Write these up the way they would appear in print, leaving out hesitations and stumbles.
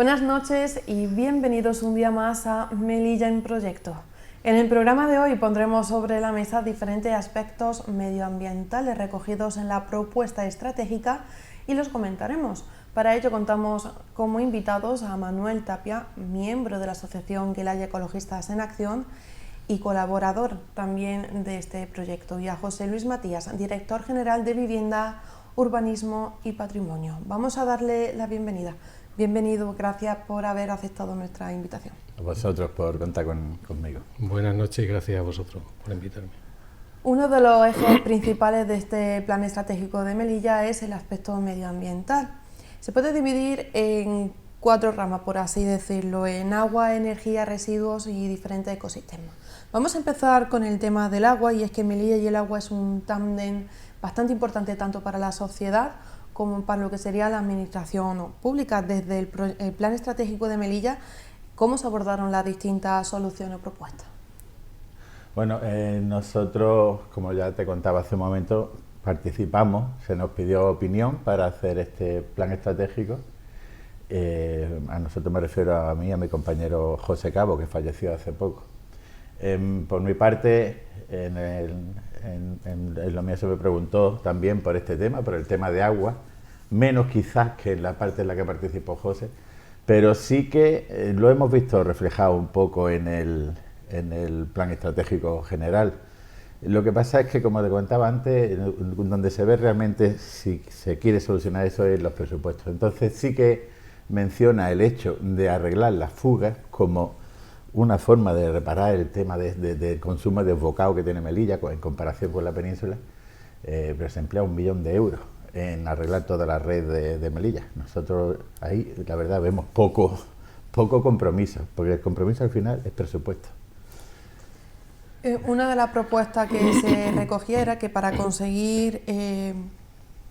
Buenas noches y bienvenidos un día más a Melilla en Proyecto. En el programa de hoy pondremos sobre la mesa diferentes aspectos medioambientales recogidos en la propuesta estratégica y los comentaremos. Para ello contamos como invitados a Manuel Tapia, miembro de la Asociación Guelaya Ecologistas en Acción y colaborador también de este proyecto, y a José Luis Matías, director general de Vivienda, Urbanismo y Patrimonio. Vamos a darle la bienvenida. Bienvenido, gracias por haber aceptado nuestra invitación. A vosotros por contar conmigo. Buenas noches y gracias a vosotros por invitarme. Uno de los ejes principales de este plan estratégico de Melilla es el aspecto medioambiental. Se puede dividir en 4 ramas, por así decirlo, en agua, energía, residuos y diferentes ecosistemas. Vamos a empezar con el tema del agua, y es que Melilla y el agua es un tándem bastante importante tanto para la sociedad como para lo que sería la administración pública. Desde el plan estratégico de Melilla, ¿cómo se abordaron las distintas soluciones o propuestas? Bueno, nosotros, como ya te contaba hace un momento, participamos, se nos pidió opinión para hacer este plan estratégico. A nosotros me refiero a mí, a mi compañero José Cabo, que falleció hace poco. Por mi parte, en lo mío se me preguntó también por este tema, por el tema de agua, menos quizás que en la parte en la que participó José, pero sí que lo hemos visto reflejado un poco en el plan estratégico general. Lo que pasa es que, como te comentaba antes, donde se ve realmente si se quiere solucionar eso es los presupuestos. Entonces sí que menciona el hecho de arreglar las fugas como una forma de reparar el tema de consumo desbocado que tiene Melilla en comparación con la península, pero se emplea 1 millón de euros en arreglar toda la red de Melilla. Nosotros ahí, la verdad, vemos poco compromiso, porque el compromiso al final es presupuesto. Una de las propuestas que se recogía era que para conseguir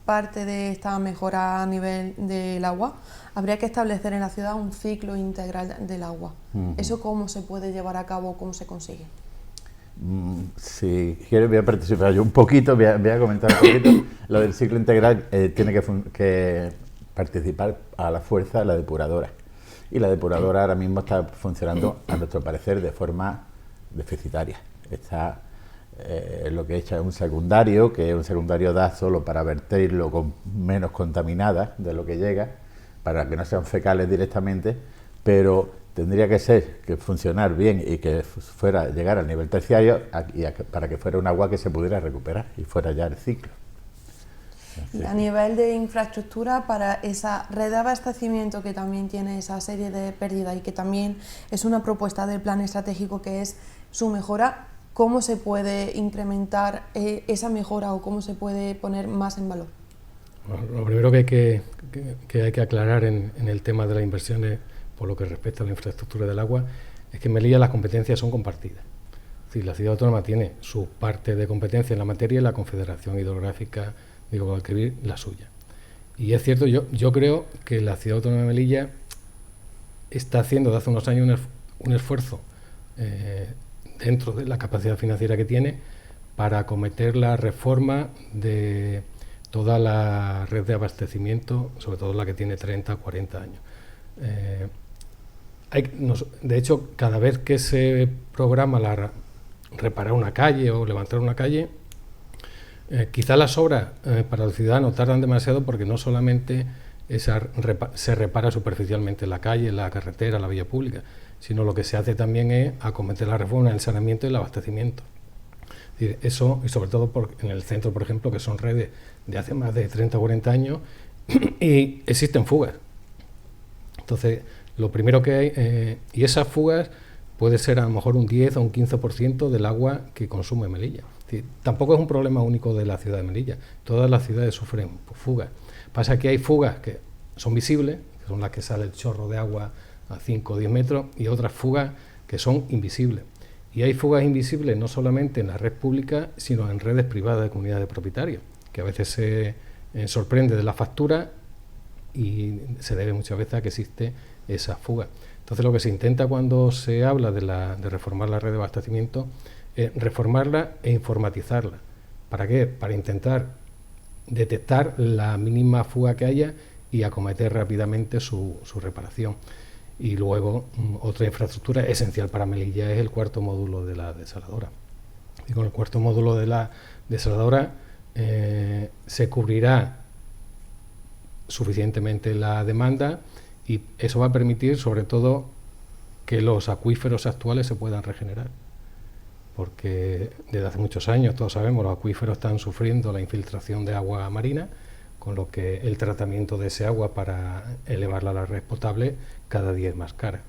parte de esta mejora a nivel del agua, habría que establecer en la ciudad un ciclo integral del agua. ¿Eso cómo se puede llevar a cabo, cómo se consigue? Si quieres voy a participar yo un poquito, voy a comentar un poquito. Lo del ciclo integral tiene que participar a la fuerza la depuradora. Y la depuradora ahora mismo está funcionando, a nuestro parecer, de forma deficitaria. Está lo que echa es un secundario, que un secundario da solo para verterlo con menos contaminada de lo que llega, para que no sean fecales directamente, pero tendría que funcionar bien y que llegar al nivel terciario para que fuera un agua que se pudiera recuperar y fuera ya el ciclo. Y a nivel de infraestructura, para esa red de abastecimiento que también tiene esa serie de pérdidas y que también es una propuesta del plan estratégico que es su mejora, ¿cómo se puede incrementar esa mejora o cómo se puede poner más en valor? Bueno, lo primero que hay que aclarar en el tema de las inversiones por lo que respecta a la infraestructura del agua es que en Melilla las competencias son compartidas. Es decir, la ciudad autónoma tiene su parte de competencia en la materia y la Confederación Hidrográfica de Guadalquivir la suya. Y es cierto, yo creo que la ciudad autónoma de Melilla está haciendo desde hace unos años un esfuerzo dentro de la capacidad financiera que tiene para acometer la reforma de toda la red de abastecimiento, sobre todo la que tiene 30 o 40 años. De hecho, cada vez que se programa reparar una calle o levantar una calle, quizá las obras para los ciudadanos tardan demasiado porque no solamente se repara superficialmente la calle, la carretera, la vía pública, sino lo que se hace también es acometer la reforma, el saneamiento y el abastecimiento. Es decir, eso, y sobre todo en el centro, por ejemplo, que son redes de hace más de 30 o 40 años y existen fugas. Entonces, lo primero que hay, y esas fugas puede ser a lo mejor un 10 o un 15% del agua que consume Melilla. Es decir, tampoco es un problema único de la ciudad de Melilla, todas las ciudades sufren fugas. Pasa que hay fugas que son visibles, que son las que sale el chorro de agua a 5 o 10 metros, y otras fugas que son invisibles. Y hay fugas invisibles no solamente en la red pública, sino en redes privadas de comunidades de propietarios, que a veces se sorprende de la factura y se debe muchas veces a que existe esa fuga. Entonces lo que se intenta cuando se habla de reformar la red de abastecimiento es reformarla e informatizarla. ¿Para qué? Para intentar detectar la mínima fuga que haya y acometer rápidamente su reparación. Y luego otra infraestructura esencial para Melilla es el cuarto módulo de la desaladora. Y con el cuarto módulo de la desaladora se cubrirá suficientemente la demanda y eso va a permitir sobre todo que los acuíferos actuales se puedan regenerar, porque desde hace muchos años, todos sabemos, los acuíferos están sufriendo la infiltración de agua marina, con lo que el tratamiento de ese agua para elevarla a la red potable cada día es más cara.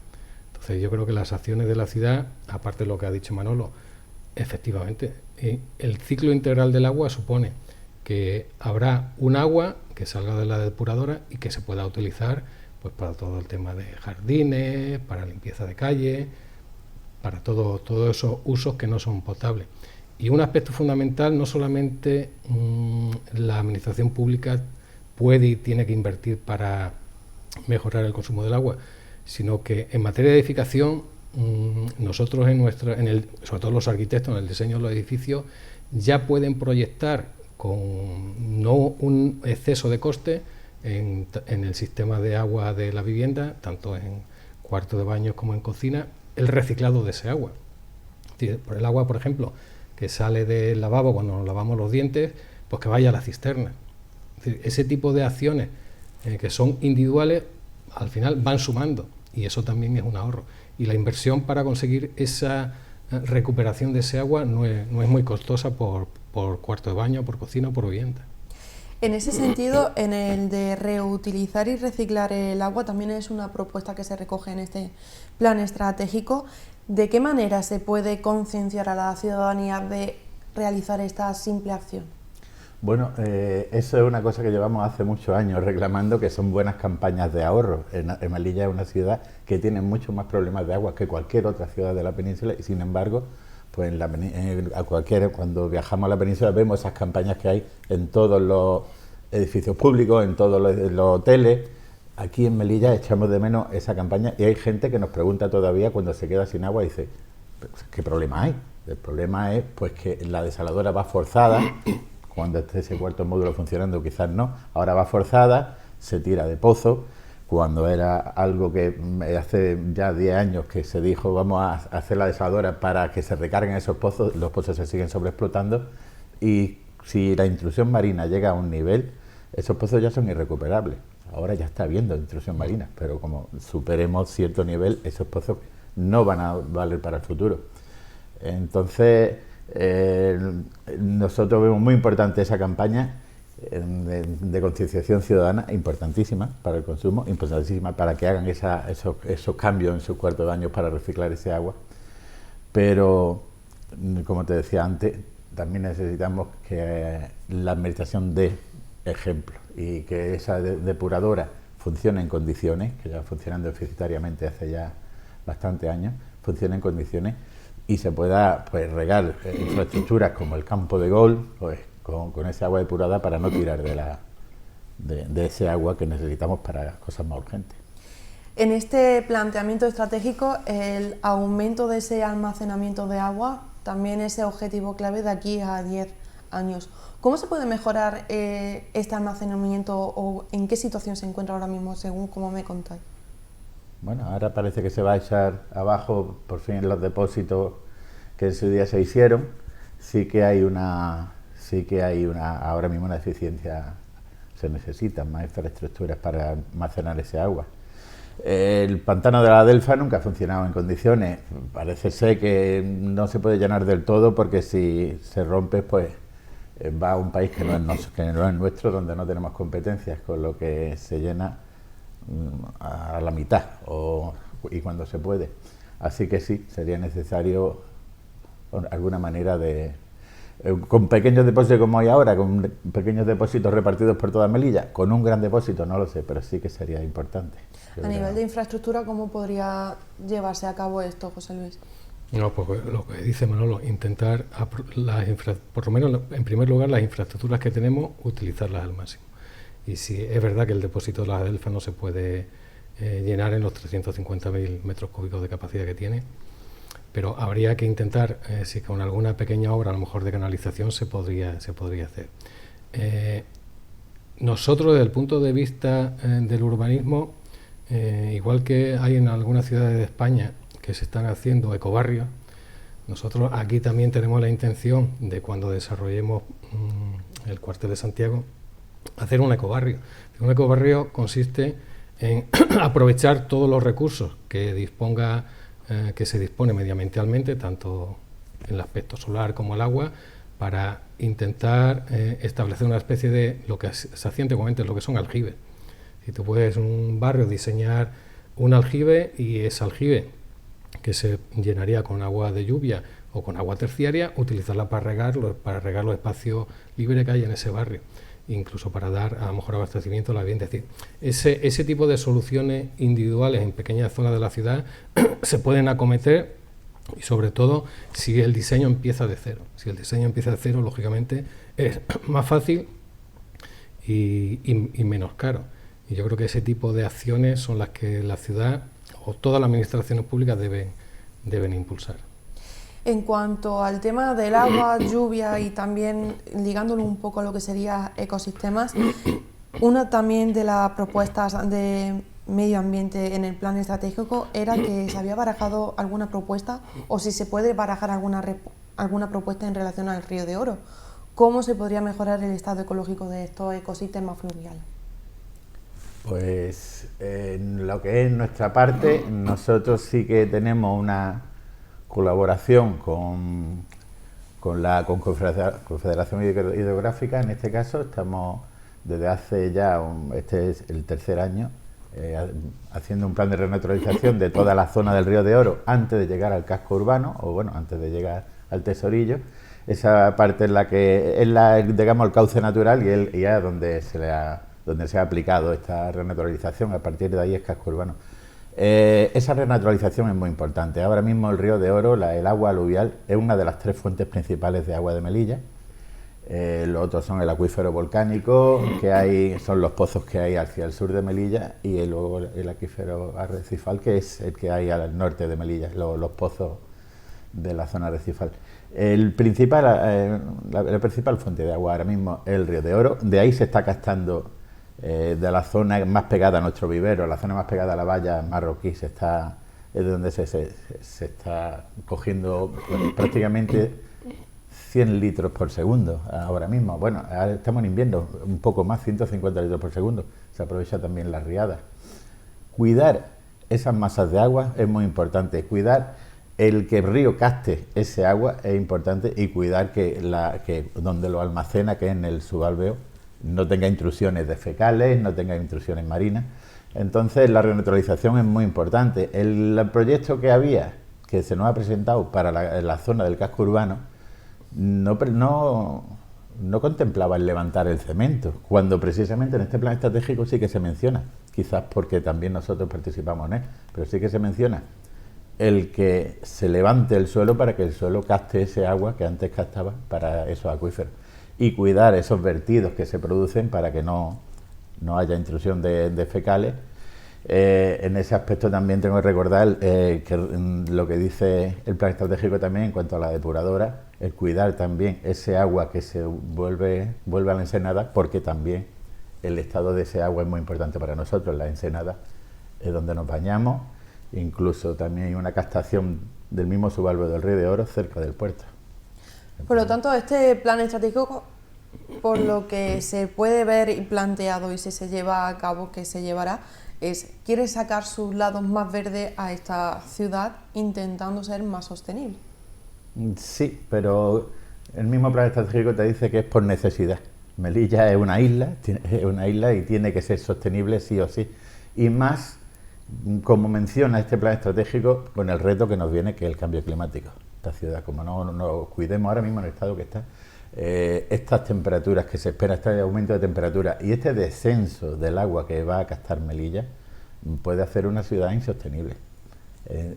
Entonces yo creo que las acciones de la ciudad, aparte de lo que ha dicho Manolo, efectivamente, el ciclo integral del agua supone que habrá un agua que salga de la depuradora y que se pueda utilizar pues para todo el tema de jardines, para limpieza de calle, para todos esos usos que no son potables. Y un aspecto fundamental, no solamente la administración pública puede y tiene que invertir para mejorar el consumo del agua, sino que en materia de edificación, nosotros sobre todo los arquitectos, en el diseño de los edificios, ya pueden proyectar con no un exceso de coste en el sistema de agua de la vivienda, tanto en cuarto de baño como en cocina, el reciclado de ese agua. Por el agua, por ejemplo, que sale del lavabo cuando nos lavamos los dientes, pues que vaya a la cisterna. Es decir, ese tipo de acciones que son individuales, al final van sumando y eso también es un ahorro. Y la inversión para conseguir esa recuperación de ese agua no es muy costosa por cuarto de baño, por cocina o por vivienda. En ese sentido, en el de reutilizar y reciclar el agua, también es una propuesta que se recoge en este plan estratégico. ¿De qué manera se puede concienciar a la ciudadanía de realizar esta simple acción? Bueno, eso es una cosa que llevamos hace muchos años reclamando, que son buenas campañas de ahorro. En Melilla es una ciudad que tiene muchos más problemas de agua que cualquier otra ciudad de la península y sin embargo, pues cuando viajamos a la península vemos esas campañas que hay en todos los edificios públicos, en todos los hoteles. Aquí en Melilla echamos de menos esa campaña y hay gente que nos pregunta todavía cuando se queda sin agua y dice, ¿qué problema hay? El problema es pues que la desaladora va forzada, cuando esté ese cuarto módulo funcionando quizás no, ahora va forzada, se tira de pozo, cuando era algo que hace ya 10 años que se dijo vamos a hacer la desaladora para que se recarguen esos pozos, los pozos se siguen sobreexplotando y si la intrusión marina llega a un nivel, esos pozos ya son irrecuperables. Ahora ya está habiendo intrusión marina, pero como superemos cierto nivel, esos pozos no van a valer para el futuro. Entonces, nosotros vemos muy importante esa campaña de concienciación ciudadana, importantísima para el consumo, importantísima para que hagan esos cambios en sus cuartos de baño para reciclar ese agua. Pero, como te decía antes, también necesitamos que la administración dé ejemplo y que esa depuradora funcione en condiciones, que ya funcionando deficitariamente hace ya bastantes años, funcione en condiciones y se pueda pues regar infraestructuras como el campo de golf pues con ese agua depurada para no tirar de ese agua que necesitamos para cosas más urgentes. En este planteamiento estratégico, el aumento de ese almacenamiento de agua también es el objetivo clave de aquí a 10 años. ¿Cómo se puede mejorar este almacenamiento o en qué situación se encuentra ahora mismo, según como me contáis? Bueno, ahora parece que se va a echar abajo por fin los depósitos que en su día se hicieron. Sí que hay ahora mismo una deficiencia, se necesitan más infraestructuras para almacenar ese agua. El pantano de la Delfa nunca ha funcionado en condiciones. Parece ser que no se puede llenar del todo porque si se rompe, pues va a un país que no es nuestro, donde no tenemos competencias, con lo que se llena a la mitad y cuando se puede. Así que sí, sería necesario alguna manera de, con pequeños depósitos como hay ahora, con pequeños depósitos repartidos por toda Melilla, con un gran depósito, no lo sé, pero sí que sería importante. A nivel de infraestructura, ¿cómo podría llevarse a cabo esto, José Luis? No, pues lo que dice Manolo, intentar, por lo menos en primer lugar, las infraestructuras que tenemos, utilizarlas al máximo. Y si es verdad que el depósito de la Delfa no se puede llenar en los 350.000 metros cúbicos de capacidad que tiene, pero habría que intentar, si con alguna pequeña obra, a lo mejor de canalización, se podría hacer. nosotros, desde el punto de vista del urbanismo, igual que hay en algunas ciudades de España que se están haciendo ecobarrios, nosotros aquí también tenemos la intención de, cuando desarrollemos el cuartel de Santiago, hacer un ecobarrio. Un ecobarrio consiste en aprovechar todos los recursos que se dispone medioambientalmente, tanto en el aspecto solar como el agua, para intentar establecer una especie de lo que se hacía antiguamente, lo que son aljibes. Si tú puedes en un barrio diseñar un aljibe, y ese aljibe, que se llenaría con agua de lluvia o con agua terciaria, utilizarla para regar los espacios libres que hay en ese barrio, incluso para dar a lo mejor abastecimiento a la vivienda. Es decir, ese tipo de soluciones individuales en pequeñas zonas de la ciudad se pueden acometer, y sobre todo si el diseño empieza de cero. Si el diseño empieza de cero, lógicamente es más fácil y menos caro. Y yo creo que ese tipo de acciones son las que la ciudad o todas las administraciones públicas deben impulsar. En cuanto al tema del agua, lluvia y también ligándolo un poco a lo que sería ecosistemas, una también de las propuestas de medio ambiente en el plan estratégico era que se había barajado alguna propuesta, o si se puede barajar alguna propuesta en relación al Río de Oro. ¿Cómo se podría mejorar el estado ecológico de estos ecosistemas fluviales? Pues en lo que es nuestra parte, nosotros sí que tenemos una colaboración con Confederación Hidrográfica. En este caso estamos desde hace ya, este es el tercer año, haciendo un plan de renaturalización de toda la zona del Río de Oro antes de llegar al casco urbano, o bueno, antes de llegar al Tesorillo. Esa parte es la que es digamos, el cauce natural, y es donde se ha aplicado esta renaturalización. A partir de ahí es casco urbano. Esa renaturalización es muy importante. Ahora mismo el Río de Oro, el agua aluvial, es una de las 3 fuentes principales de agua de Melilla. Los otros son el acuífero volcánico, son los pozos que hay hacia el sur de Melilla, y luego el acuífero arrecifal, que es el que hay al norte de Melilla, los pozos de la zona arrecifal. La principal fuente de agua ahora mismo es el Río de Oro. De ahí se está captando, de la zona más pegada a nuestro vivero, la zona más pegada a la valla marroquí, es de donde se está cogiendo prácticamente 100 litros por segundo ahora mismo. Bueno, ahora estamos en invierno, un poco más, 150 litros por segundo. Se aprovecha también las riadas. Cuidar esas masas de agua es muy importante. Cuidar el que el río capte ese agua es importante, y cuidar que donde lo almacena, que es en el subalveo, no tenga intrusiones de fecales, no tenga intrusiones marinas. Entonces la renaturalización es muy importante. El proyecto que se nos ha presentado para la zona del casco urbano no contemplaba el levantar el cemento, cuando precisamente en este plan estratégico sí que se menciona, quizás porque también nosotros participamos en él, pero sí que se menciona el que se levante el suelo para que el suelo capte ese agua que antes captaba para esos acuíferos, y cuidar esos vertidos que se producen para que no haya intrusión de fecales. En ese aspecto también tengo que recordar lo que dice el plan estratégico también en cuanto a la depuradora, el cuidar también ese agua que se vuelve a la ensenada, porque también el estado de ese agua es muy importante para nosotros. La ensenada es donde nos bañamos, incluso también hay una captación del mismo subalveo del Río de Oro cerca del puerto. Por lo tanto, este plan estratégico, por lo que se puede ver y planteado, y si se lleva a cabo, que se llevará, quiere sacar sus lados más verdes a esta ciudad, intentando ser más sostenible. Sí, pero el mismo plan estratégico te dice que es por necesidad. Melilla es una isla y tiene que ser sostenible sí o sí. Y más, como menciona este plan estratégico, con el reto que nos viene, que es el cambio climático. Esta ciudad, como no cuidemos ahora mismo en el estado que está, estas temperaturas que se espera, este aumento de temperatura y este descenso del agua que va a captar Melilla, puede hacer una ciudad insostenible.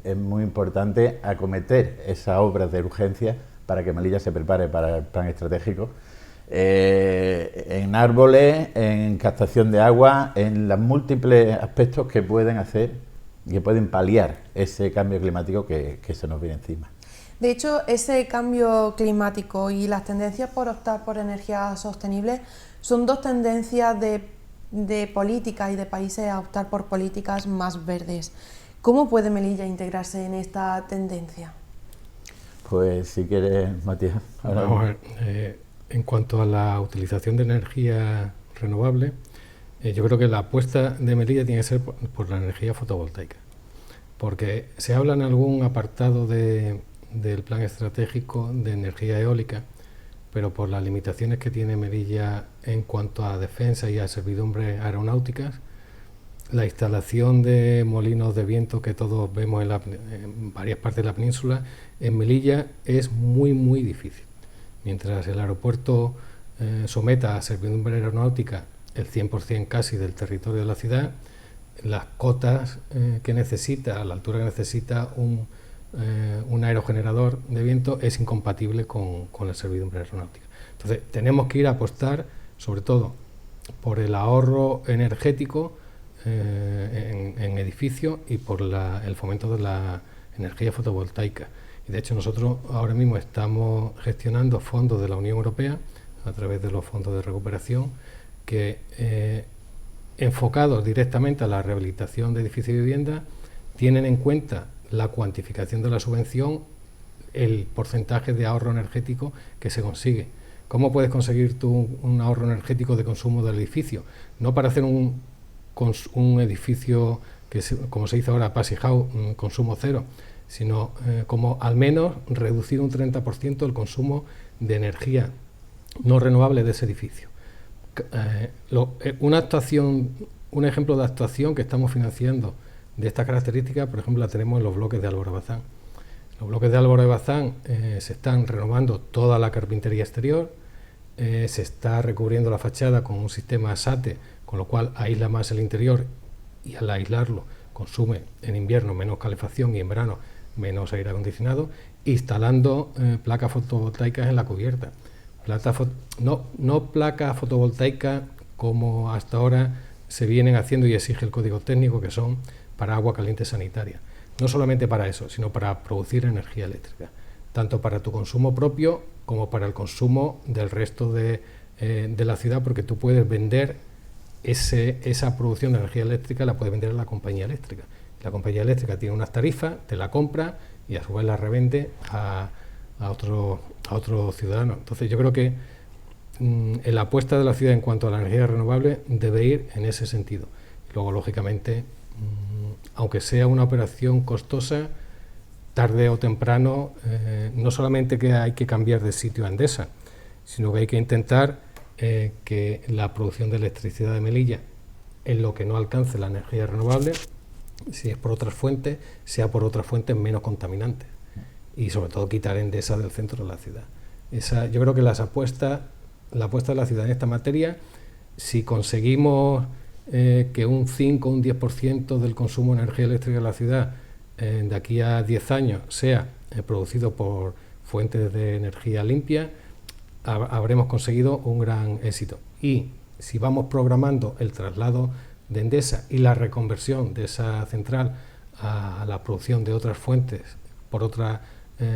Es muy importante acometer esas obras de urgencia para que Melilla se prepare para el plan estratégico, en árboles, en captación de agua, en los múltiples aspectos que pueden hacer, que pueden paliar ese cambio climático que se nos viene encima. De hecho, ese cambio climático y las tendencias por optar por energías sostenibles son dos tendencias de política y de países a optar por políticas más verdes. ¿Cómo puede Melilla integrarse en esta tendencia? Pues si quieres, Matías. Vamos a ver, en cuanto a la utilización de energía renovable, yo creo que la apuesta de Melilla tiene que ser por la energía fotovoltaica, porque se habla en algún apartado del plan estratégico de energía eólica, pero por las limitaciones que tiene Melilla en cuanto a defensa y a servidumbres aeronáuticas, la instalación de molinos de viento que todos vemos en varias partes de la península, en Melilla es muy difícil. Mientras el aeropuerto someta a servidumbre aeronáutica el 100% casi del territorio de la ciudad, las cotas que necesita, a la altura que necesita un aerogenerador de viento es incompatible con la servidumbre aeronáutica. Entonces tenemos que ir a apostar sobre todo por el ahorro energético en edificios y por el fomento de la energía fotovoltaica. Y de hecho nosotros ahora mismo estamos gestionando fondos de la Unión Europea a través de los fondos de recuperación que enfocados directamente a la rehabilitación de edificios y viviendas tienen en cuenta la cuantificación de la subvención, el porcentaje de ahorro energético que se consigue. ¿Cómo puedes conseguir tú un ahorro energético de consumo del edificio? No para hacer un edificio que, como se dice ahora, Passive House, consumo cero, sino como al menos reducir un 30% el consumo de energía no renovable de ese edificio. Un ejemplo de actuación que estamos financiando de estas características, por ejemplo, la tenemos en los bloques de Álvaro de Bazán. Los bloques de Álvaro de Bazán se están renovando toda la carpintería exterior, se está recubriendo la fachada con un sistema SATE, con lo cual aísla más el interior y al aislarlo consume en invierno menos calefacción y en verano menos aire acondicionado, instalando placas fotovoltaicas en la cubierta. No placas fotovoltaicas como hasta ahora se vienen haciendo y exige el código técnico, que son para agua caliente sanitaria. No solamente para eso, sino para producir energía eléctrica, tanto para tu consumo propio como para el consumo del resto de la ciudad, porque tú puedes vender esa producción de energía eléctrica, la puedes vender a la compañía eléctrica. La compañía eléctrica tiene unas tarifas, te la compra y a su vez la revende a otro ciudadano. Entonces yo creo que la apuesta de la ciudad en cuanto a la energía renovable debe ir en ese sentido. Luego, lógicamente, aunque sea una operación costosa, tarde o temprano, no solamente que hay que cambiar de sitio a Endesa, sino que hay que intentar que la producción de electricidad de Melilla, en lo que no alcance la energía renovable, si es por otras fuentes, sea por otras fuentes menos contaminantes. Y sobre todo quitar Endesa del centro de la ciudad. Yo creo que la apuesta de la ciudad en esta materia, si conseguimos que un 5 o un 10% del consumo de energía eléctrica de la ciudad de aquí a 10 años sea producido por fuentes de energía limpia, habremos conseguido un gran éxito. Y si vamos programando el traslado de Endesa y la reconversión de esa central a la producción de otras fuentes por otros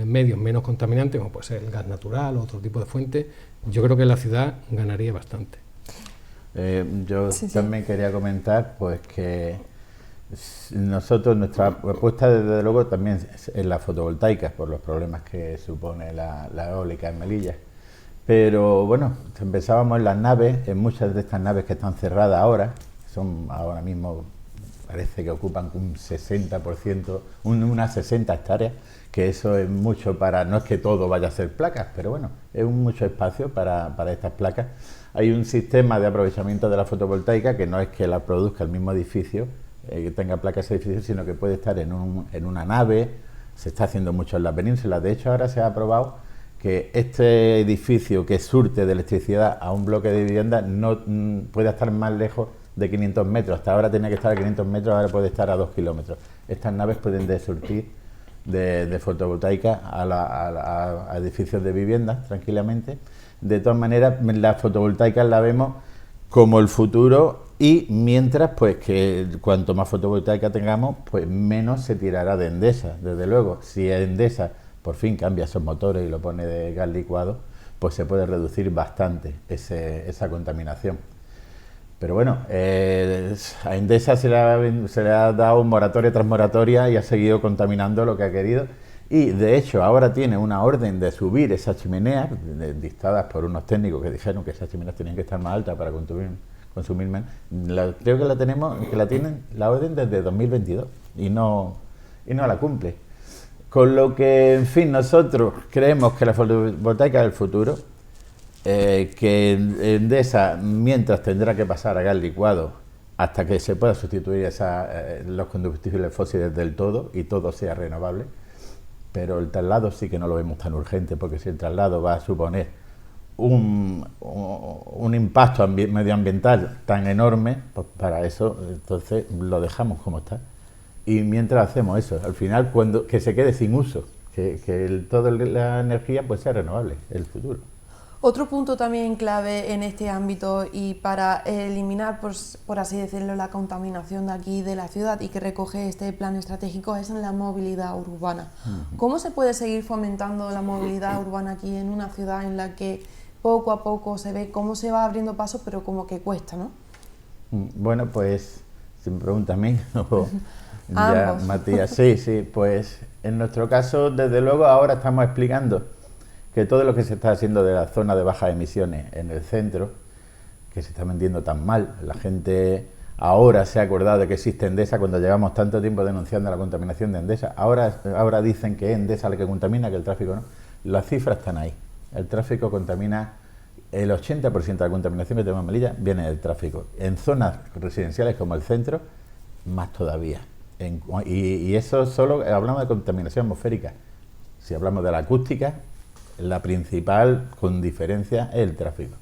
medios menos contaminantes, como puede ser el gas natural o otro tipo de fuente, yo creo que la ciudad ganaría bastante. Yo también quería comentar pues que nosotros, nuestra apuesta desde luego también es la fotovoltaica, por los problemas que supone la eólica en Melilla. Pero bueno, empezábamos en las naves, en muchas de estas naves que están cerradas ahora, son ahora mismo, parece que ocupan un 60%, unas 60 hectáreas, que eso es mucho para, no es que todo vaya a ser placas, pero bueno, es mucho espacio para estas placas. Hay un sistema de aprovechamiento de la fotovoltaica que no es que la produzca el mismo edificio, que tenga placas ese edificio, sino que puede estar en una nave. Se está haciendo mucho en la península. De hecho, ahora se ha aprobado que este edificio que surte de electricidad a un bloque de vivienda no puede estar más lejos de 500 metros. Hasta ahora tenía que estar a 500 metros, ahora puede estar a 2 kilómetros. Estas naves pueden surtir de fotovoltaica a edificios de viviendas tranquilamente. De todas maneras, la fotovoltaica la vemos como el futuro, y mientras, pues que cuanto más fotovoltaica tengamos, pues menos se tirará de Endesa, desde luego. Si Endesa por fin cambia esos motores y lo pone de gas licuado, pues se puede reducir bastante esa contaminación. Pero bueno, a Endesa se le ha dado moratoria tras moratoria y ha seguido contaminando lo que ha querido. Y de hecho ahora tiene una orden de subir esas chimeneas, dictadas por unos técnicos que dijeron que esas chimeneas tenían que estar más altas para consumir menos. Creo que la tienen la orden desde 2022 y no la cumple. Con lo que, en fin, nosotros creemos que la fotovoltaica es el futuro, que Endesa, mientras tendrá que pasar a gas licuado hasta que se pueda sustituir los combustibles fósiles del todo y todo sea renovable, pero el traslado sí que no lo vemos tan urgente, porque si el traslado va a suponer un impacto medioambiental tan enorme, pues para eso entonces lo dejamos como está. Y mientras hacemos eso, al final que se quede sin uso, que toda la energía pues sea renovable, el futuro. Otro punto también clave en este ámbito y para eliminar, pues, por así decirlo, la contaminación de aquí de la ciudad y que recoge este plan estratégico es en la movilidad urbana. ¿Cómo se puede seguir fomentando la movilidad urbana aquí en una ciudad en la que poco a poco se ve cómo se va abriendo paso, pero como que cuesta, ¿no? Bueno, pues, si me pregunta a mí o ya Matías, sí, pues en nuestro caso, desde luego, ahora estamos explicando que todo lo que se está haciendo de la zona de bajas emisiones en el centro, que se está vendiendo tan mal, la gente ahora se ha acordado de que existe Endesa cuando llevamos tanto tiempo denunciando la contaminación de Endesa, ahora dicen que es Endesa la que contamina, que el tráfico no. Las cifras están ahí, el tráfico contamina, el 80% de la contaminación que tenemos en Melilla viene del tráfico. En zonas residenciales como el centro, más todavía. Y eso solo hablamos de contaminación atmosférica. Si hablamos de la acústica, la principal, con diferencia, es el tráfico.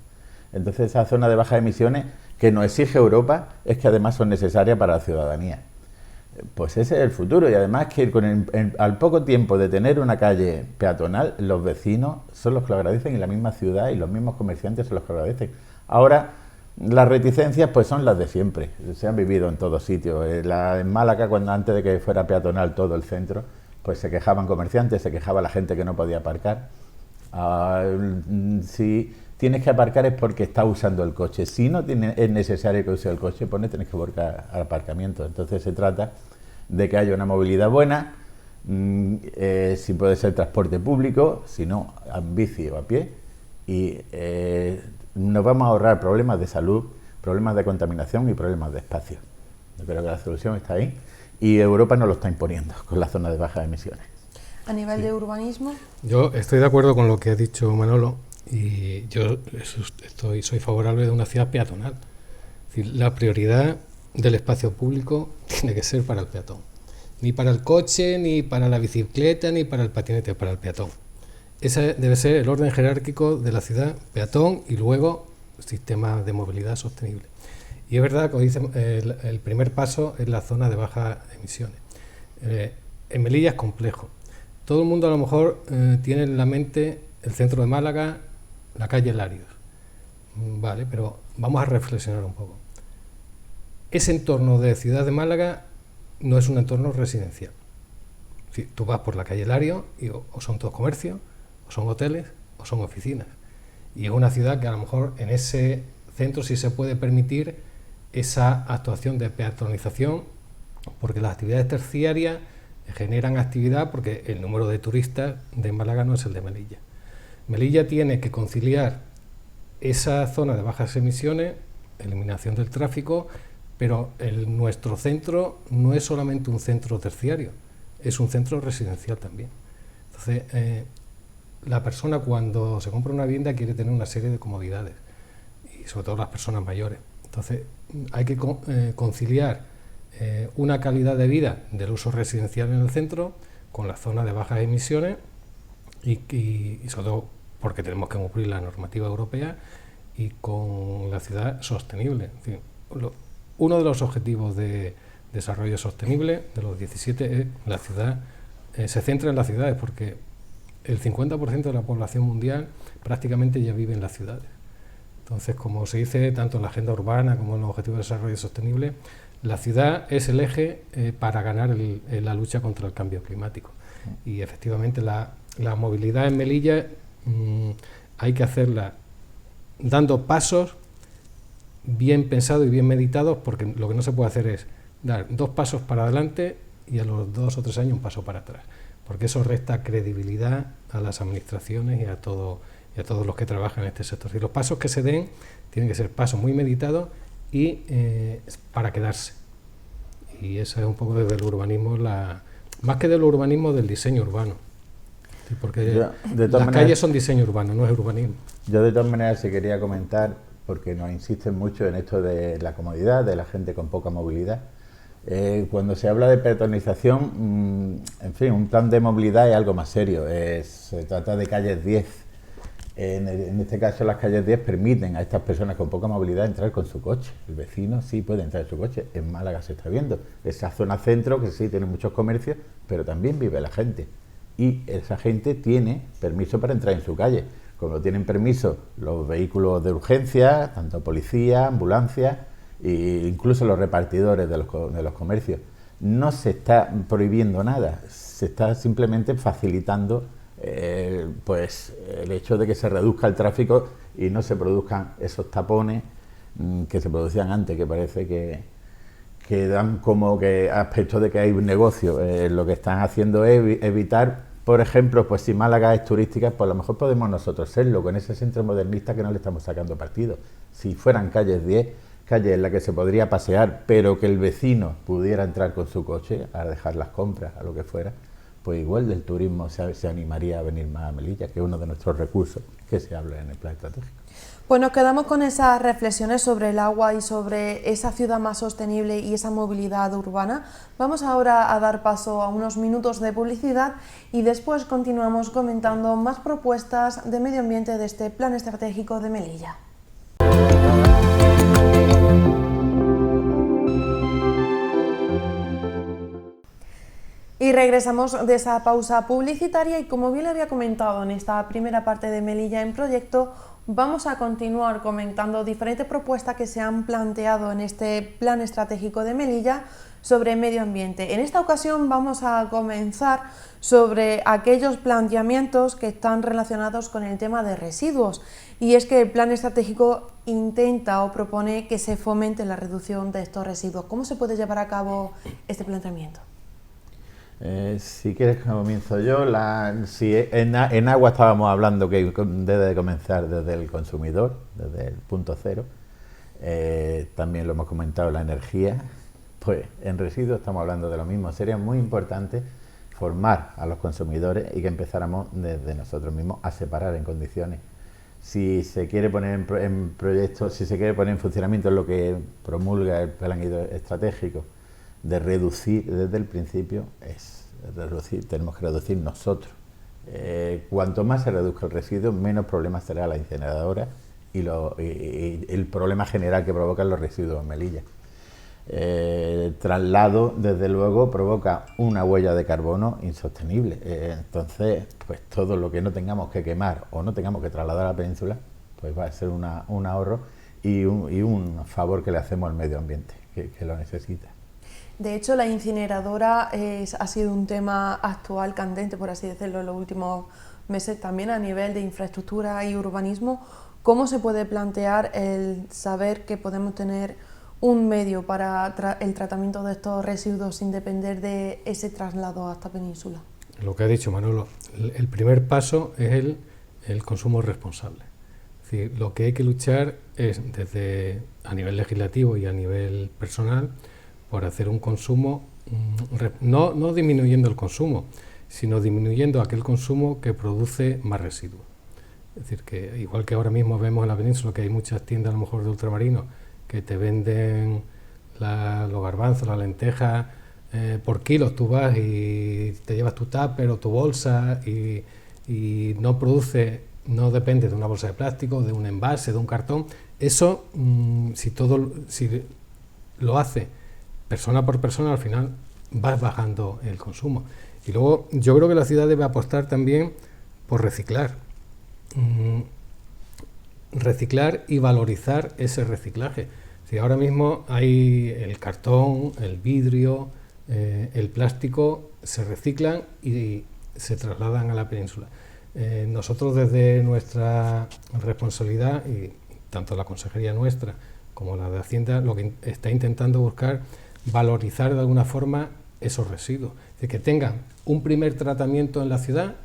Entonces, esa zona de bajas emisiones que nos exige Europa es que además son necesarias para la ciudadanía. Pues ese es el futuro, y además que al poco tiempo de tener una calle peatonal, los vecinos son los que lo agradecen, y la misma ciudad y los mismos comerciantes son los que lo agradecen. Ahora, las reticencias pues son las de siempre, se han vivido en todos sitios. En Málaga, antes de que fuera peatonal todo el centro, pues se quejaban comerciantes, se quejaba la gente que no podía aparcar. Si tienes que aparcar es porque estás usando el coche. Si no es necesario que use el coche, pues no tienes que volcar al aparcamiento. Entonces se trata de que haya una movilidad buena, si puede ser transporte público, si no, en bici o a pie, y nos vamos a ahorrar problemas de salud, problemas de contaminación y problemas de espacio. Yo creo que la solución está ahí, y Europa nos lo está imponiendo con la zona de bajas emisiones. A nivel de urbanismo. Yo estoy de acuerdo con lo que ha dicho Manolo, y yo soy favorable de una ciudad peatonal. Es decir, la prioridad del espacio público tiene que ser para el peatón. Ni para el coche, ni para la bicicleta, ni para el patinete, para el peatón. Ese debe ser el orden jerárquico de la ciudad, peatón, y luego sistema de movilidad sostenible. Y es verdad, como dice, el primer paso es la zona de bajas emisiones. En Melilla es complejo. Todo el mundo a lo mejor tiene en la mente el centro de Málaga, la calle Larios. Vale, pero vamos a reflexionar un poco. Ese entorno de Ciudad de Málaga no es un entorno residencial. Si tú vas por la calle Larios y o son todos comercios, o son hoteles, o son oficinas. Y es una ciudad que a lo mejor en ese centro sí se puede permitir esa actuación de peatonalización, porque las actividades terciarias generan actividad, porque el número de turistas de Málaga no es el de Melilla. Melilla tiene que conciliar esa zona de bajas emisiones, eliminación del tráfico, pero nuestro centro no es solamente un centro terciario, es un centro residencial también. Entonces, la persona cuando se compra una vivienda quiere tener una serie de comodidades, y sobre todo las personas mayores. Entonces, hay que conciliar una calidad de vida del uso residencial en el centro con la zona de bajas emisiones y sobre todo porque tenemos que cumplir la normativa europea, y con la ciudad sostenible. En fin, uno de los objetivos de desarrollo sostenible de los 17 es la ciudad, se centra en las ciudades, porque el 50% de la población mundial prácticamente ya vive en las ciudades. Entonces, como se dice tanto en la agenda urbana como en los objetivos de desarrollo sostenible, la ciudad es el eje para ganar la lucha contra el cambio climático. Y efectivamente la movilidad en Melilla hay que hacerla dando pasos bien pensados y bien meditados, porque lo que no se puede hacer es dar 2 pasos para adelante y a los 2 o 3 años un paso para atrás, porque eso resta credibilidad a las administraciones y a todos los que trabajan en este sector. Y los pasos que se den tienen que ser pasos muy meditados y para quedarse. Y eso es un poco desde el urbanismo, más que del urbanismo, del diseño urbano. Sí, porque las calles son diseño urbano, no es urbanismo. Yo de todas maneras sí quería comentar, porque nos insisten mucho en esto de la comodidad, de la gente con poca movilidad. Cuando se habla de peatonización, en fin, un plan de movilidad es algo más serio. Se trata de calles 10. En este caso las calles 10 permiten a estas personas con poca movilidad entrar con su coche. El vecino sí puede entrar en su coche. En Málaga se está viendo. Esa zona centro que sí tiene muchos comercios, pero también vive la gente. Y esa gente tiene permiso para entrar en su calle. Como tienen permiso los vehículos de urgencia, tanto policía, ambulancia e incluso los repartidores de los comercios. No se está prohibiendo nada, se está simplemente facilitando pues el hecho de que se reduzca el tráfico y no se produzcan esos tapones que se producían antes, que parece que dan como que aspecto de que hay un negocio. Lo que están haciendo es evitar, por ejemplo, pues si Málaga es turística, pues a lo mejor podemos nosotros serlo, con ese centro modernista que no le estamos sacando partido. Si fueran calles 10, calles en las que se podría pasear, pero que el vecino pudiera entrar con su coche a dejar las compras, a lo que fuera, pues igual del turismo se animaría a venir más a Melilla, que es uno de nuestros recursos que se habla en el plan estratégico. Pues nos quedamos con esas reflexiones sobre el agua y sobre esa ciudad más sostenible y esa movilidad urbana. Vamos ahora a dar paso a unos minutos de publicidad y después continuamos comentando más propuestas de medio ambiente de este plan estratégico de Melilla. Y regresamos de esa pausa publicitaria y como bien le había comentado en esta primera parte de Melilla en Proyecto, vamos a continuar comentando diferentes propuestas que se han planteado en este plan estratégico de Melilla sobre medio ambiente. En esta ocasión vamos a comenzar sobre aquellos planteamientos que están relacionados con el tema de residuos. Y es que el plan estratégico intenta o propone que se fomente la reducción de estos residuos. ¿Cómo se puede llevar a cabo este planteamiento? Si quieres comienzo yo. Si en agua estábamos hablando que debe de comenzar desde el consumidor, desde el punto cero. También lo hemos comentado, la energía. Pues en residuos estamos hablando de lo mismo. Sería muy importante formar a los consumidores y que empezáramos desde nosotros mismos a separar en condiciones. Si se quiere poner en proyectos, si se quiere poner en funcionamiento lo que promulga el plan estratégico, de reducir desde el principio, tenemos que reducir nosotros. Cuanto más se reduzca el residuo, menos problemas será la incineradora y el problema general que provocan los residuos en Melilla. El traslado, desde luego, provoca una huella de carbono insostenible. Entonces, pues todo lo que no tengamos que quemar o no tengamos que trasladar a la península, pues va a ser un ahorro y un favor que le hacemos al medio ambiente, que lo necesita. De hecho, la incineradora ha sido un tema actual, candente, por así decirlo, en los últimos meses, también a nivel de infraestructura y urbanismo. ¿Cómo se puede plantear el saber que podemos tener un medio para el tratamiento de estos residuos sin depender de ese traslado hasta península? Lo que ha dicho Manolo, el primer paso es el consumo responsable. Es decir, lo que hay que luchar es, desde a nivel legislativo y a nivel personal, por hacer un consumo, no disminuyendo el consumo, sino disminuyendo aquel consumo que produce más residuos. Es decir, que igual que ahora mismo vemos en la península que hay muchas tiendas a lo mejor de ultramarinos que te venden los garbanzos, las lentejas por kilos, tú vas y te llevas tu tupper o tu bolsa y no depende de una bolsa de plástico, de un envase, de un cartón. Eso, si lo hace persona por persona, al final vas bajando el consumo. Y luego yo creo que la ciudad debe apostar también por reciclar y valorizar ese reciclaje. Si ahora mismo hay el cartón, el vidrio, el plástico, se reciclan y se trasladan a la península. Nosotros desde nuestra responsabilidad, y tanto la consejería nuestra como la de Hacienda, lo que está intentando buscar valorizar de alguna forma esos residuos, es decir, que tengan un primer tratamiento en la ciudad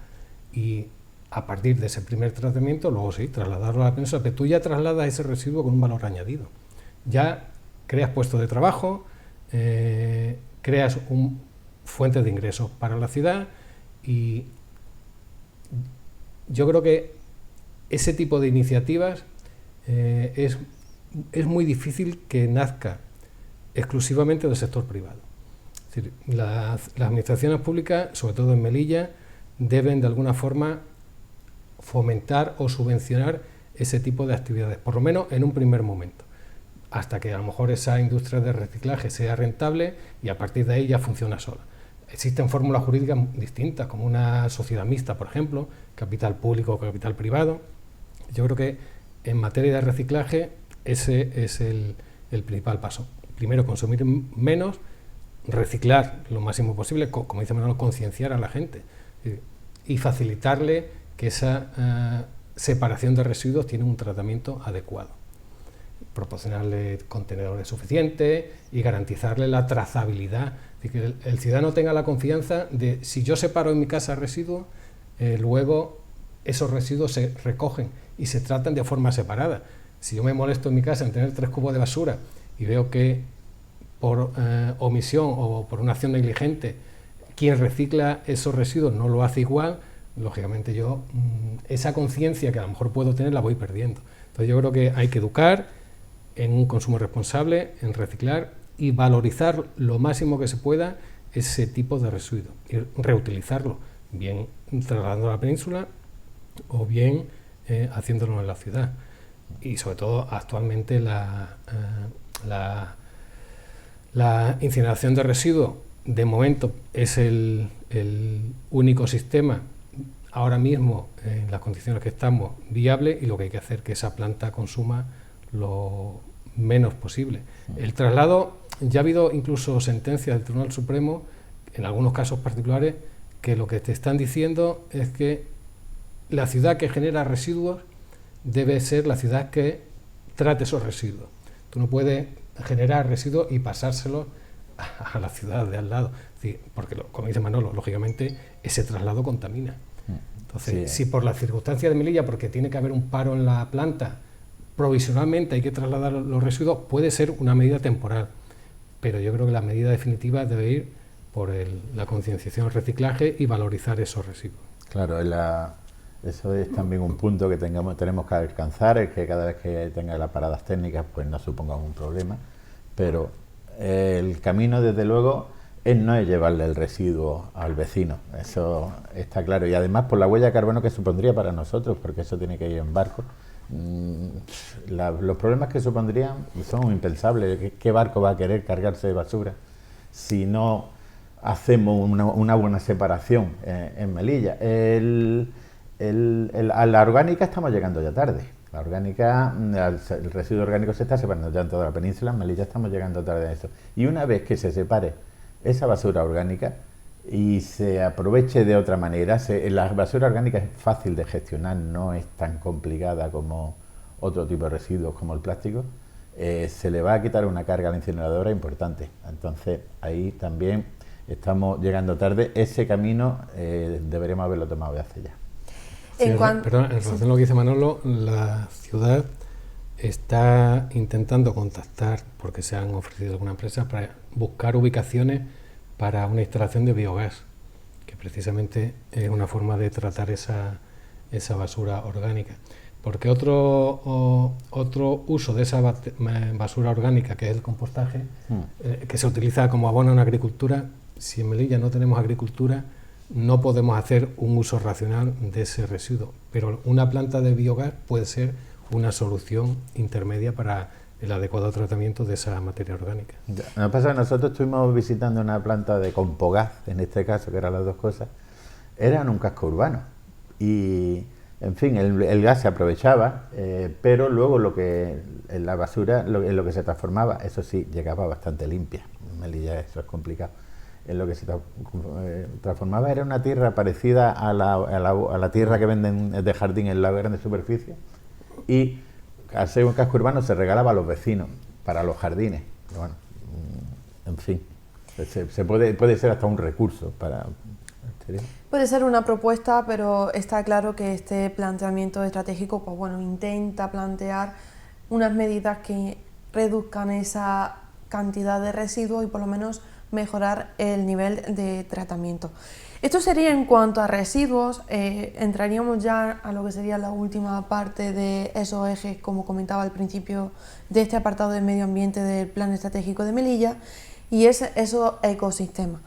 y a partir de ese primer tratamiento, luego sí, trasladarlo a la península, pero tú ya trasladas ese residuo con un valor añadido. Ya creas puestos de trabajo, creas fuentes de ingresos para la ciudad, y yo creo que ese tipo de iniciativas es muy difícil que nazca exclusivamente del sector privado. Es decir, las administraciones públicas, sobre todo en Melilla, deben de alguna forma fomentar o subvencionar ese tipo de actividades, por lo menos en un primer momento, hasta que a lo mejor esa industria de reciclaje sea rentable y a partir de ahí ya funciona sola. Existen fórmulas jurídicas distintas, como una sociedad mixta, por ejemplo, capital público o capital privado. Yo creo que en materia de reciclaje ese es el principal paso. Primero, consumir menos, reciclar lo máximo posible, como dice Manolo, concienciar a la gente y facilitarle que esa separación de residuos tiene un tratamiento adecuado. Proporcionarle contenedores suficientes y garantizarle la trazabilidad, de que el ciudadano tenga la confianza de si yo separo en mi casa residuos, luego esos residuos se recogen y se tratan de forma separada. Si yo me molesto en mi casa en tener 3 cubos de basura y veo que por omisión o por una acción negligente quien recicla esos residuos no lo hace igual, lógicamente yo esa conciencia que a lo mejor puedo tener la voy perdiendo. Entonces yo creo que hay que educar en un consumo responsable, en reciclar y valorizar lo máximo que se pueda ese tipo de residuos y reutilizarlo, bien trasladándolo a la península o bien haciéndolo en la ciudad. Y sobre todo actualmente la incineración de residuos de momento es el único sistema ahora mismo en las condiciones que estamos viable, y lo que hay que hacer es que esa planta consuma lo menos posible. El traslado, ya ha habido incluso sentencias del Tribunal Supremo en algunos casos particulares que lo que te están diciendo es que la ciudad que genera residuos debe ser la ciudad que trate esos residuos. Tú no puedes generar residuos y pasárselos a la ciudad de al lado, es decir, porque como dice Manolo, lógicamente ese traslado contamina. Entonces, si por la circunstancia de Melilla, porque tiene que haber un paro en la planta, provisionalmente hay que trasladar los residuos, puede ser una medida temporal, pero yo creo que la medida definitiva debe ir por la concienciación del reciclaje y valorizar esos residuos. Claro, eso es también un punto que tenemos que alcanzar, es que cada vez que tenga las paradas técnicas pues no suponga un problema, pero el camino desde luego no es llevarle el residuo al vecino, eso está claro, y además por la huella de carbono que supondría para nosotros, porque eso tiene que ir en barco. Los problemas que supondrían son impensables. ¿Qué barco va a querer cargarse de basura si no hacemos una buena separación en Melilla? A la orgánica estamos llegando ya tarde. La orgánica, el residuo orgánico se está separando ya en toda la península, en Melilla estamos llegando tarde a eso. Y una vez que se separe esa basura orgánica y se aproveche de otra manera, la basura orgánica es fácil de gestionar, no es tan complicada como otro tipo de residuos como el plástico, se le va a quitar una carga a la incineradora importante. Entonces ahí también estamos llegando tarde, ese camino deberíamos haberlo tomado de hace ya. En relación a lo que dice Manolo, la ciudad está intentando contactar, porque se han ofrecido alguna empresa, para buscar ubicaciones para una instalación de biogás, que precisamente es una forma de tratar esa basura orgánica. Porque otro uso de esa basura orgánica, que es el compostaje, que se utiliza como abono en agricultura, si en Melilla no tenemos agricultura, no podemos hacer un uso racional de ese residuo, pero una planta de biogás puede ser una solución intermedia para el adecuado tratamiento de esa materia orgánica. Lo que pasa es que nosotros estuvimos visitando una planta de compogás, en este caso, que eran las dos cosas, era en un casco urbano y, en fin, el gas se aprovechaba, pero luego la basura, en lo que se transformaba, eso sí, llegaba bastante limpia. En Melilla eso es complicado. en lo que se transformaba era una tierra parecida a la tierra que venden de jardín en la grande superficie, y al ser un casco urbano se regalaba a los vecinos para los jardines. Bueno, en fin, puede ser hasta un recurso para... Puede ser una propuesta, pero está claro que este planteamiento estratégico, pues bueno, intenta plantear unas medidas que reduzcan esa cantidad de residuos y por lo menos mejorar el nivel de tratamiento. Esto sería en cuanto a residuos. Entraríamos ya a lo que sería la última parte de esos ejes, como comentaba al principio de este apartado de medio ambiente del Plan Estratégico de Melilla, y es esos ecosistemas.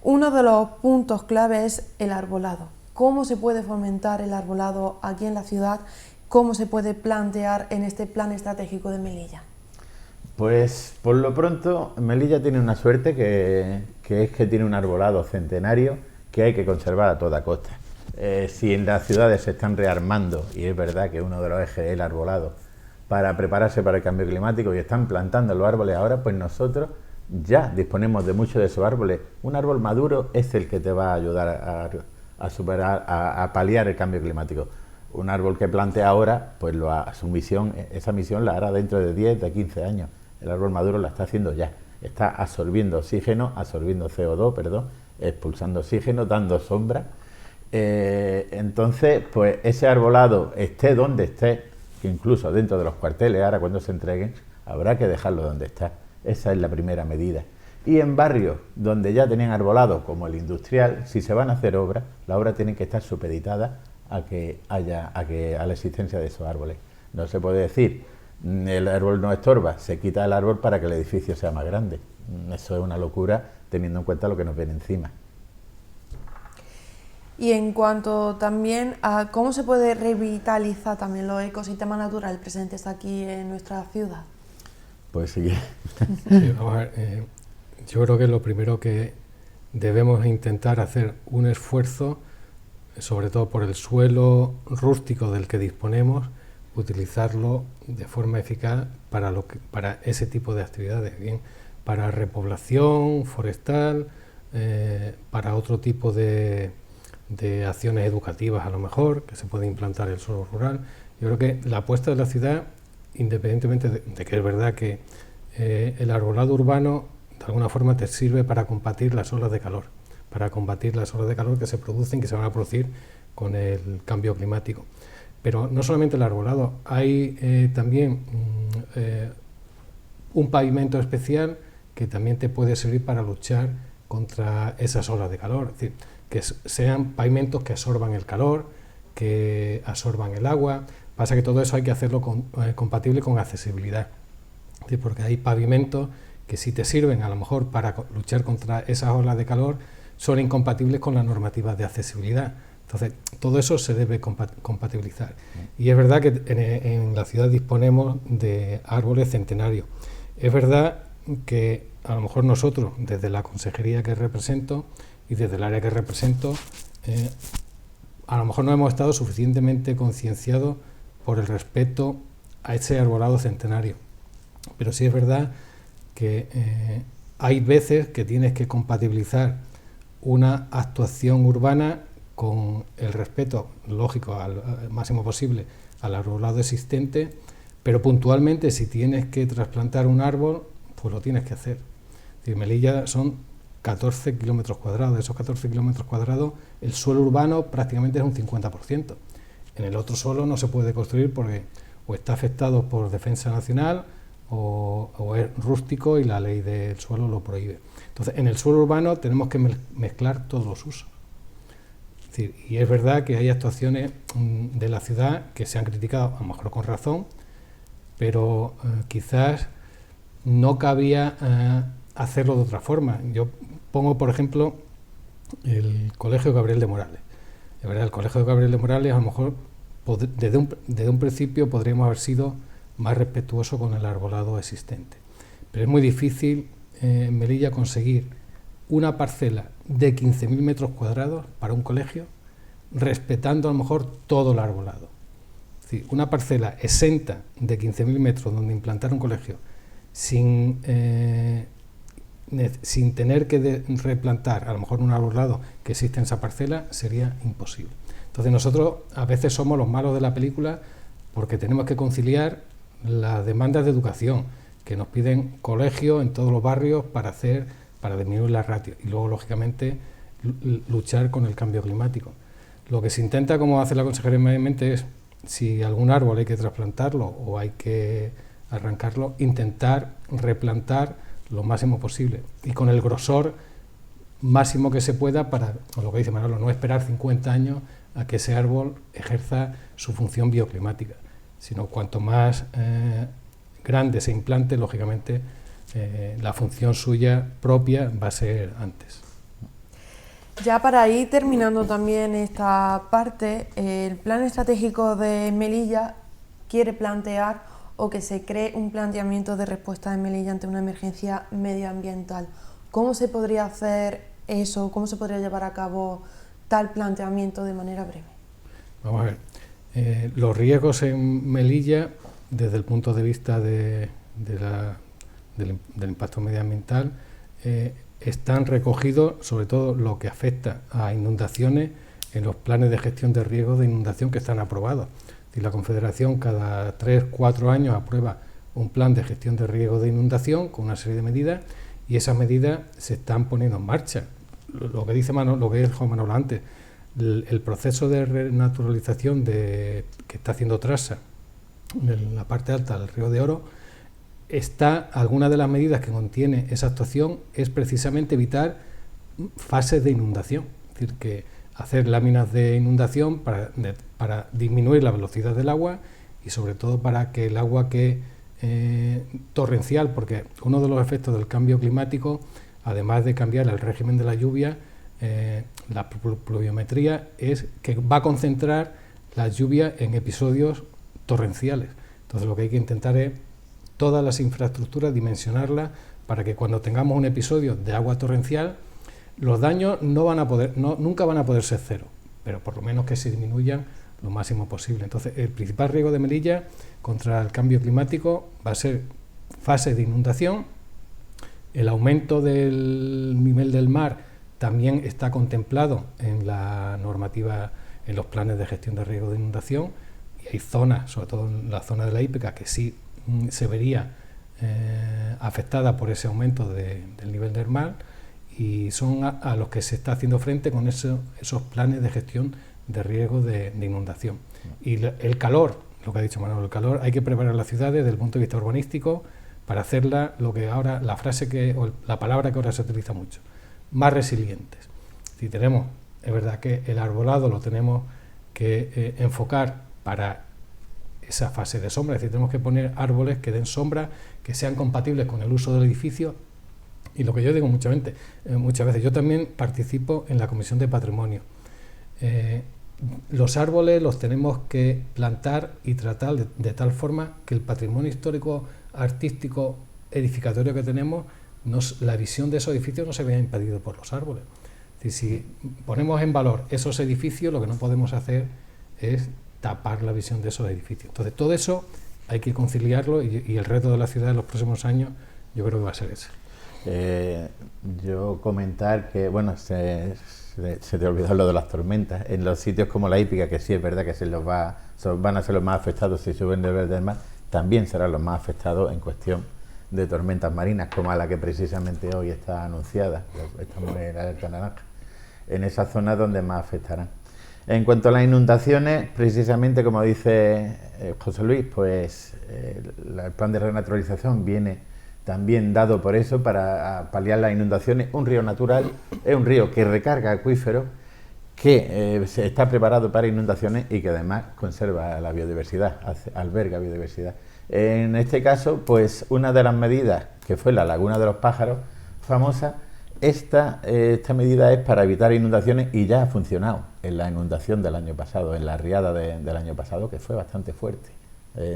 Uno de los puntos clave es el arbolado. ¿Cómo se puede fomentar el arbolado aquí en la ciudad? ¿Cómo se puede plantear en este Plan Estratégico de Melilla? Pues por lo pronto Melilla tiene una suerte que es que tiene un arbolado centenario que hay que conservar a toda costa. Si en las ciudades se están rearmando, y es verdad que uno de los ejes es el arbolado, para prepararse para el cambio climático, y están plantando los árboles ahora, pues nosotros ya disponemos de muchos de esos árboles. Un árbol maduro es el que te va a ayudar a superar, a paliar el cambio climático. Un árbol que plante ahora, pues esa misión la hará dentro de 10, de 15 años. El árbol maduro la está haciendo ya. Está absorbiendo CO2, expulsando oxígeno, dando sombra. Entonces, pues ese arbolado, esté donde esté, que incluso dentro de los cuarteles, ahora cuando se entreguen, habrá que dejarlo donde está. Esa es la primera medida. Y en barrios donde ya tenían arbolado, como el industrial, si se van a hacer obras, la obra tiene que estar supeditada a la existencia de esos árboles. No se puede decir, el árbol no estorba, se quita el árbol para que el edificio sea más grande. Eso es una locura, teniendo en cuenta lo que nos viene encima. Y en cuanto también a cómo se puede revitalizar también los ecosistemas naturales presentes aquí en nuestra ciudad. Pues sí. Sí, vamos a ver, yo creo que lo primero que debemos intentar hacer un esfuerzo, sobre todo por el suelo rústico del que disponemos, utilizarlo de forma eficaz para ese tipo de actividades, bien para repoblación forestal, para otro tipo de acciones educativas a lo mejor, que se puede implantar el suelo rural. Yo creo que la apuesta de la ciudad, independientemente de que es verdad que el arbolado urbano de alguna forma te sirve para combatir las olas de calor, que se producen, que se van a producir con el cambio climático. Pero no solamente el arbolado, hay también un pavimento especial que también te puede servir para luchar contra esas olas de calor, es decir, que sean pavimentos que absorban el calor, que absorban el agua. Pasa que todo eso hay que hacerlo compatible con accesibilidad, ¿sí? Porque hay pavimentos que si te sirven a lo mejor para luchar contra esas olas de calor, son incompatibles con las normativas de accesibilidad. Entonces, todo eso se debe compatibilizar. Y es verdad que en la ciudad disponemos de árboles centenarios. Es verdad que a lo mejor nosotros, desde la consejería que represento y desde el área que represento, a lo mejor no hemos estado suficientemente concienciados por el respeto a ese arbolado centenario. Pero sí es verdad que hay veces que tienes que compatibilizar una actuación urbana con el respeto lógico al máximo posible al arbolado existente, pero puntualmente si tienes que trasplantar un árbol, pues lo tienes que hacer. En Melilla son 14 kilómetros cuadrados. De esos 14 kilómetros cuadrados, el suelo urbano prácticamente es un 50%. En el otro suelo no se puede construir porque o está afectado por defensa nacional o es rústico y la ley del suelo lo prohíbe. Entonces, en el suelo urbano tenemos que mezclar todos los usos. Es decir, y es verdad que hay actuaciones de la ciudad que se han criticado, a lo mejor con razón, pero quizás no cabía hacerlo de otra forma. Yo pongo, por ejemplo, el Colegio Gabriel de Morales. De verdad, el Colegio Gabriel de Morales, a lo mejor desde un principio podríamos haber sido más respetuosos con el arbolado existente. Pero es muy difícil en Melilla conseguir una parcela de 15.000 metros cuadrados para un colegio, respetando a lo mejor todo el arbolado. Es decir, una parcela exenta de 15.000 metros donde implantar un colegio sin sin tener que replantar a lo mejor un arbolado que existe en esa parcela, sería imposible. Entonces nosotros a veces somos los malos de la película porque tenemos que conciliar las demandas de educación que nos piden colegios en todos los barrios para disminuir la ratio y luego lógicamente luchar con el cambio climático. Lo que se intenta, como hace la Consejería de Medio Ambiente, es si algún árbol hay que trasplantarlo o hay que arrancarlo, intentar replantar lo máximo posible y con el grosor máximo que se pueda para, con lo que dice Manolo, no esperar 50 años a que ese árbol ejerza su función bioclimática, sino cuanto más grande se implante, lógicamente la función suya propia va a ser antes. Ya para ir terminando también esta parte, el plan estratégico de Melilla quiere plantear o que se cree un planteamiento de respuesta de Melilla ante una emergencia medioambiental. ¿Cómo se podría hacer eso? ¿Cómo se podría llevar a cabo tal planteamiento de manera breve? Vamos a ver, los riesgos en Melilla, desde el punto de vista del impacto medioambiental, están recogidos, sobre todo lo que afecta a inundaciones, en los planes de gestión de riesgos de inundación que están aprobados. Y la Confederación cada 3-4 años aprueba un plan de gestión de riesgos de inundación con una serie de medidas y esas medidas se están poniendo en marcha. Lo que dice lo que dijo Manolo antes, el proceso de renaturalización que está haciendo Trasa en la parte alta del Río de Oro, alguna de las medidas que contiene esa actuación es precisamente evitar fases de inundación, es decir, que hacer láminas de inundación para disminuir la velocidad del agua y sobre todo para que el agua torrencial, porque uno de los efectos del cambio climático, además de cambiar el régimen de la lluvia, la pluviometría, es que va a concentrar la lluvia en episodios torrenciales. Entonces lo que hay que intentar es todas las infraestructuras dimensionarlas para que cuando tengamos un episodio de agua torrencial, los daños nunca van a poder ser cero, pero por lo menos que se disminuyan lo máximo posible. Entonces el principal riesgo de Melilla contra el cambio climático va a ser fases de inundación. El aumento del nivel del mar también está contemplado en la normativa, en los planes de gestión de riesgo de inundación, y hay zonas, sobre todo en la zona de la hípica, que sí se vería afectada por ese aumento del nivel del mar, y son a los que se está haciendo frente con esos planes de gestión de riesgo de inundación. Y el calor, lo que ha dicho Manolo, el calor, hay que preparar las ciudades desde el punto de vista urbanístico para hacerla lo que ahora, la palabra que ahora se utiliza mucho, más resilientes. Si tenemos, es verdad que el arbolado lo tenemos que enfocar para esa fase de sombra, es decir, tenemos que poner árboles que den sombra, que sean compatibles con el uso del edificio. Y lo que yo digo muchas veces, yo también participo en la Comisión de Patrimonio. Los árboles los tenemos que plantar y tratar de tal forma que el patrimonio histórico, artístico, edificatorio que tenemos, la visión de esos edificios no se vea impedido por los árboles. Es decir, si ponemos en valor esos edificios, lo que no podemos hacer es tapar la visión de esos edificios. Entonces, todo eso hay que conciliarlo y el reto de la ciudad en los próximos años yo creo que va a ser ese. Yo comentar que, bueno, se te olvidó lo de las tormentas. En los sitios como la hípica, que sí es verdad que van a ser los más afectados si suben el nivel del mar, también serán los más afectados en cuestión de tormentas marinas, como a la que precisamente hoy está anunciada. Estamos en la alerta naranja. En esa zona donde más afectarán. En cuanto a las inundaciones, precisamente como dice José Luis, pues el plan de renaturalización viene también dado por eso, para paliar las inundaciones. Un río natural es un río que recarga acuíferos, que está preparado para inundaciones y que además conserva la biodiversidad, alberga biodiversidad. En este caso, pues una de las medidas, que fue la Laguna de los Pájaros, famosa, esta medida es para evitar inundaciones y ya ha funcionado en la inundación del año pasado, en la riada del año pasado, que fue bastante fuerte.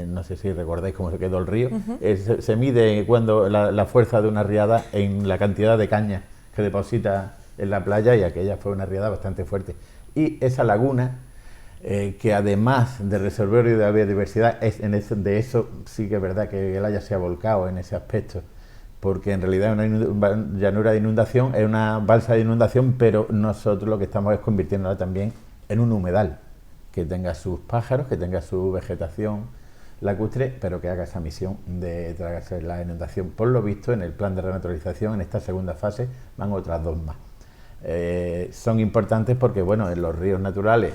No sé si recordáis cómo se quedó el río. Se mide cuando la fuerza de una riada en la cantidad de caña que deposita en la playa, y aquella fue una riada bastante fuerte. Y esa laguna, que además de reservorio de la biodiversidad, de eso sí que es verdad que el Haya se ha volcado en ese aspecto, porque en realidad una llanura de inundación es una balsa de inundación, pero nosotros lo que estamos es convirtiéndola también en un humedal, que tenga sus pájaros, que tenga su vegetación lacustre, pero que haga esa misión de tragarse la inundación. Por lo visto, en el plan de renaturalización, en esta segunda fase, van otras 2 más. Son importantes porque, bueno, en los ríos naturales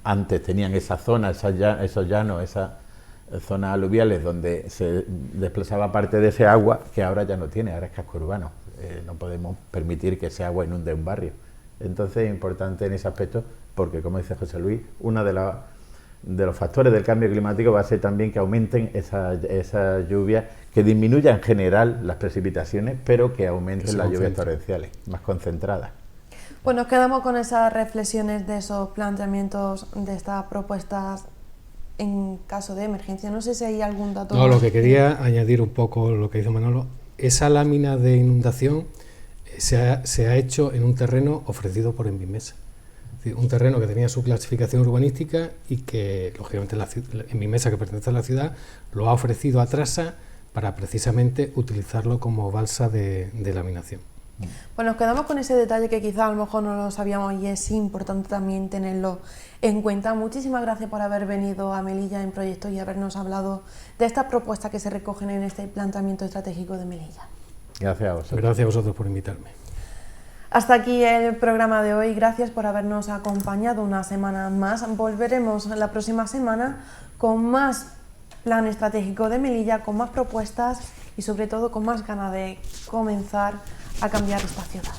antes tenían esa zona, esos llanos, esas zonas aluviales donde se desplazaba parte de ese agua, que ahora ya no tiene, ahora es casco urbano. No podemos permitir que ese agua inunde un barrio. Entonces es importante en ese aspecto porque, como dice José Luis, uno de los factores del cambio climático va a ser también que aumenten esas lluvias, que disminuyan en general las precipitaciones, pero que aumenten las lluvias torrenciales, más concentradas. Pues nos quedamos con esas reflexiones de esos planteamientos, de estas propuestas en caso de emergencia. No sé si hay algún dato. No, lo que quería añadir un poco lo que dice Manolo, esa lámina de inundación se ha hecho en un terreno ofrecido por Envimesa. Es decir, un terreno que tenía su clasificación urbanística y que, lógicamente, Envimesa, que pertenece a la ciudad, lo ha ofrecido a Trasa para precisamente utilizarlo como balsa de laminación. Pues nos quedamos con ese detalle que quizá a lo mejor no lo sabíamos y es importante también tenerlo en cuenta. Muchísimas gracias por haber venido a Melilla en Proyecto y habernos hablado de estas propuestas que se recogen en este planteamiento estratégico de Melilla. Gracias a vosotros. Gracias a vosotros por invitarme. Hasta aquí el programa de hoy. Gracias por habernos acompañado una semana más. Volveremos la próxima semana con más plan estratégico de Melilla, con más propuestas y sobre todo con más ganas de comenzar a cambiar esta ciudad.